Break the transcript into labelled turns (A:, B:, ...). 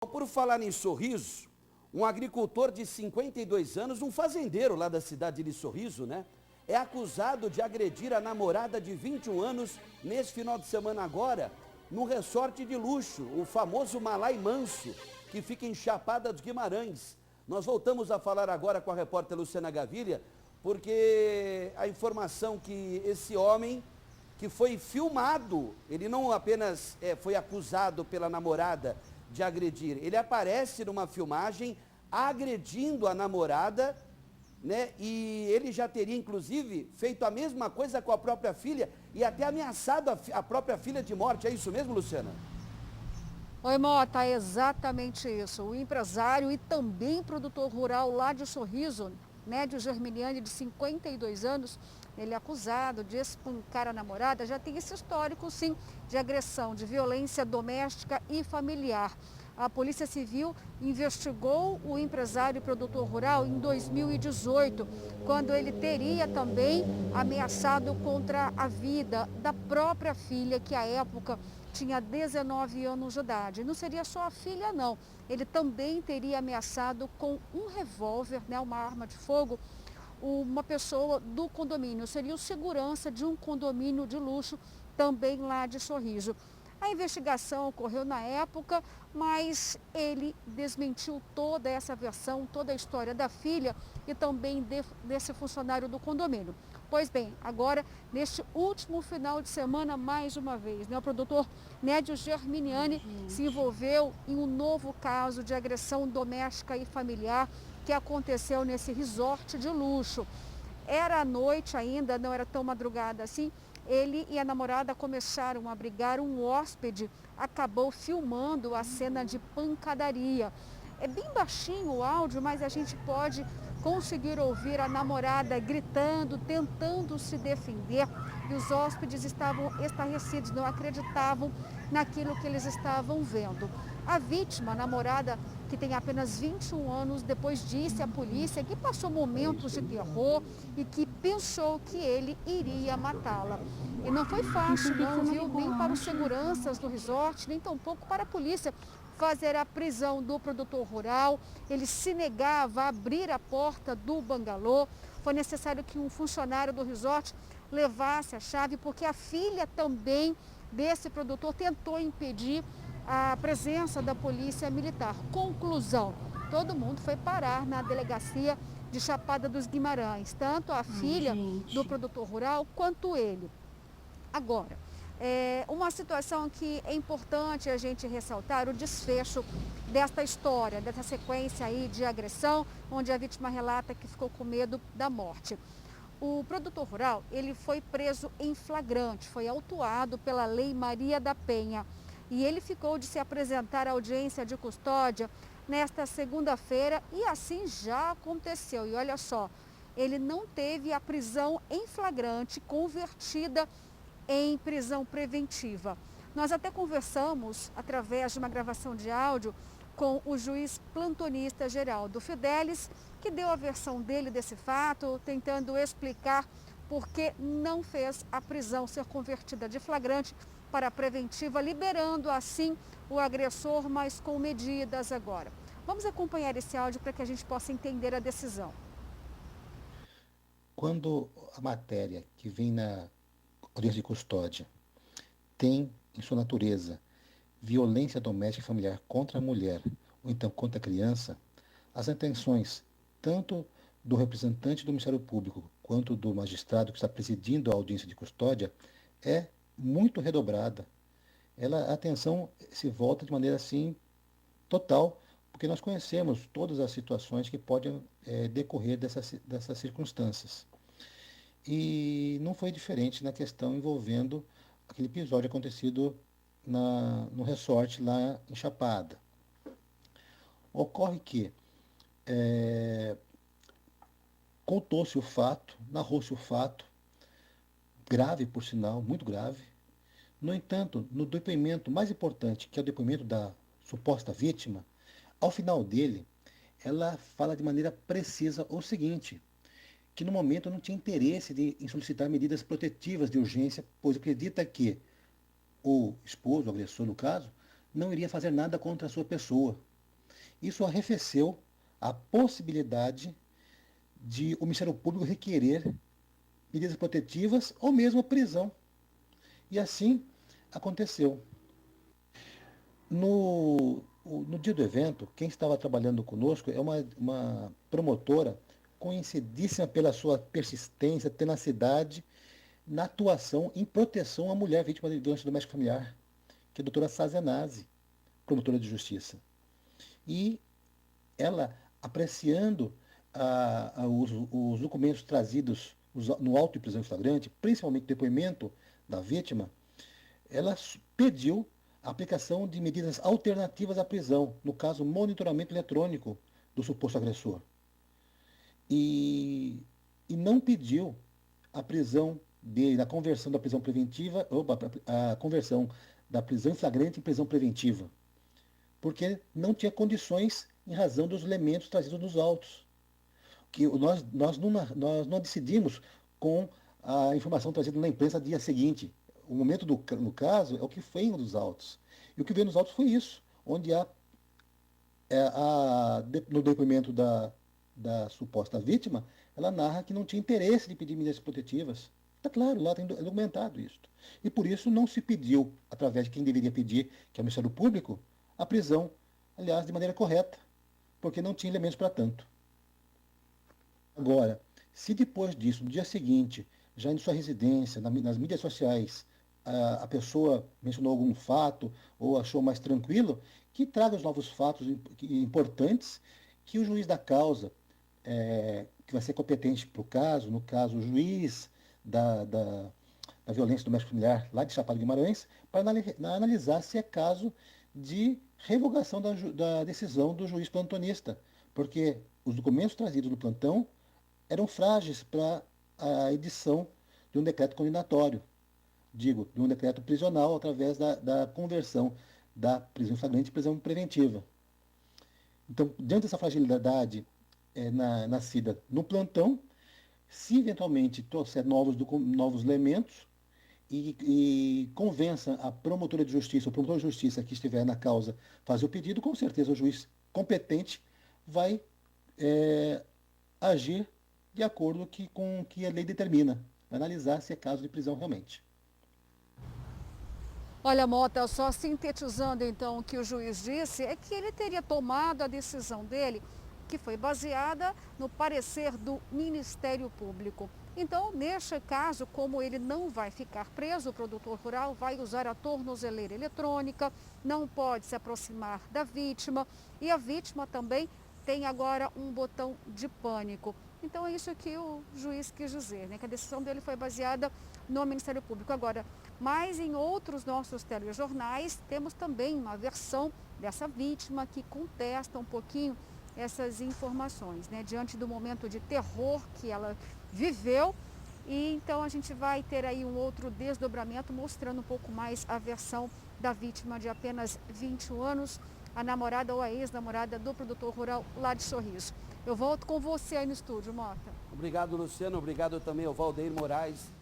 A: Por falar em Sorriso, um agricultor de 52 anos, um fazendeiro lá da cidade de Sorriso, né? É acusado de agredir a namorada de 21 anos nesse final de semana agora, num resort de luxo, o famoso Malai Manso, que fica em Chapada dos Guimarães. Nós voltamos a falar agora com a repórter Luciana Gaviria, porque a informação que esse homem, que foi filmado, ele não apenas foi acusado pela namorada de agredir, ele aparece numa filmagem agredindo a namorada, né? E ele já teria inclusive feito a mesma coisa com a própria filha e até ameaçado a própria filha de morte. É isso mesmo, Luciana?
B: Oi, Mota, é exatamente isso. O empresário e também produtor rural lá de Sorriso, Nédio Germiniani, de 52 anos, ele é acusado de espancar a namorada, já tem esse histórico, sim, de agressão, de violência doméstica e familiar. A Polícia Civil investigou o empresário e produtor rural em 2018, quando ele teria também ameaçado contra a vida da própria filha, que à época tinha 19 anos de idade. Não seria só a filha, não. Ele também teria ameaçado com um revólver, né, uma arma de fogo, uma pessoa do condomínio. Seria o segurança de um condomínio de luxo, também lá de Sorriso. A investigação ocorreu na época, mas ele desmentiu toda essa versão, toda a história da filha e também desse funcionário do condomínio. Pois bem, agora, neste último final de semana, mais uma vez, né, o produtor Nédio Germiniani se envolveu em um novo caso de agressão doméstica e familiar que aconteceu nesse resort de luxo. Era à noite ainda, não era tão madrugada assim. Ele e a namorada começaram a brigar, um hóspede acabou filmando a cena de pancadaria. É bem baixinho o áudio, mas a gente pode conseguir ouvir a namorada gritando, tentando se defender. E os hóspedes estavam estarrecidos, não acreditavam naquilo que eles estavam vendo. A vítima, a namorada, que tem apenas 21 anos, depois disse à polícia que passou momentos de terror e que pensou que ele iria matá-la. E não foi fácil, não, viu? Nem para os seguranças do resort, nem tampouco para a polícia fazer a prisão do produtor rural. Ele se negava a abrir a porta do bangalô. Foi necessário que um funcionário do resort levasse a chave, porque a filha também desse produtor tentou impedir a presença da polícia militar. Conclusão, todo mundo foi parar na delegacia de Chapada dos Guimarães, tanto a filha do produtor rural quanto ele. Agora, uma situação que é importante a gente ressaltar, o desfecho desta história, dessa sequência aí de agressão, onde a vítima relata que ficou com medo da morte. O produtor rural, ele foi preso em flagrante, foi autuado pela Lei Maria da Penha. E ele ficou de se apresentar à audiência de custódia nesta segunda-feira e assim já aconteceu. E olha só, ele não teve a prisão em flagrante convertida em prisão preventiva. Nós até conversamos, através de uma gravação de áudio, com o juiz plantonista Geraldo Fidelis, que deu a versão dele desse fato, tentando explicar por que não fez a prisão ser convertida de flagrante para a preventiva, liberando assim o agressor, mas com medidas agora. Vamos acompanhar esse áudio para que a gente possa entender a decisão.
C: Quando a matéria que vem na audiência de custódia tem em sua natureza violência doméstica e familiar contra a mulher ou então contra a criança, as intenções tanto do representante do Ministério Público quanto do magistrado que está presidindo a audiência de custódia é muito redobrada. A atenção se volta de maneira assim total, porque nós conhecemos todas as situações que podem decorrer dessas circunstâncias. E não foi diferente na questão envolvendo aquele episódio acontecido no resort lá em Chapada. Ocorre que contou-se o fato, narrou-se o fato, grave por sinal, muito grave. No entanto, no depoimento mais importante, que é o depoimento da suposta vítima, ao final dele, ela fala de maneira precisa o seguinte, que no momento não tinha interesse em solicitar medidas protetivas de urgência, pois acredita que o esposo, o agressor no caso, não iria fazer nada contra a sua pessoa. Isso arrefeceu a possibilidade de o Ministério Público requerer medidas protetivas ou mesmo a prisão. E assim aconteceu. No dia do evento, quem estava trabalhando conosco é uma promotora conhecidíssima pela sua persistência, tenacidade na atuação em proteção à mulher vítima de violência doméstica familiar, que é a doutora Sazenazzi, promotora de justiça. E ela, apreciando os documentos trazidos no auto de prisão em flagrante, principalmente o depoimento da vítima, ela pediu a aplicação de medidas alternativas à prisão, no caso, monitoramento eletrônico do suposto agressor. E não pediu a prisão dele, a conversão da prisão preventiva, a conversão da prisão em flagrante em prisão preventiva, porque não tinha condições em razão dos elementos trazidos nos autos. Que nós não decidimos com a informação trazida na imprensa no dia seguinte. O momento no caso é o que foi nos autos. E o que veio nos autos foi isso, onde no depoimento da suposta vítima, ela narra que não tinha interesse de pedir medidas protetivas. Está claro, lá tem documentado isso. E por isso não se pediu, através de quem deveria pedir, que é o Ministério Público, a prisão, aliás, de maneira correta, porque não tinha elementos para tanto. Agora, se depois disso, no dia seguinte, já em sua residência, nas mídias sociais, a pessoa mencionou algum fato ou achou mais tranquilo, que traga os novos fatos importantes que o juiz da causa, que vai ser competente para o caso, no caso, o juiz da violência doméstica familiar lá de Chapada de Guimarães, para analisar se é caso de revogação da decisão do juiz plantonista, porque os documentos trazidos no plantão eram frágeis para a edição de um decreto condenatório, de um decreto prisional através da conversão da prisão em flagrante em prisão preventiva. Então, diante dessa fragilidade nascida no plantão, se eventualmente trouxer novos elementos e convença a promotora de justiça, o promotor de justiça que estiver na causa fazer o pedido, com certeza o juiz competente vai agir de acordo com o que a lei determina, vai analisar se é caso de prisão realmente.
B: Olha, Mota, só sintetizando então o que o juiz disse, é que ele teria tomado a decisão dele, que foi baseada no parecer do Ministério Público. Então, neste caso, como ele não vai ficar preso, o produtor rural vai usar a tornozeleira eletrônica, não pode se aproximar da vítima e a vítima também tem agora um botão de pânico. Então, é isso que o juiz quis dizer, né? Que a decisão dele foi baseada no Ministério Público. Agora, mas em outros nossos telejornais, temos também uma versão dessa vítima que contesta um pouquinho essas informações, né? Diante do momento de terror que ela viveu. E então a gente vai ter aí um outro desdobramento mostrando um pouco mais a versão da vítima de apenas 21 anos, a namorada ou a ex-namorada do produtor rural lá de Sorriso. Eu volto com você aí no estúdio, Mota.
A: Obrigado, Luciano. Obrigado também ao Valdeir Moraes.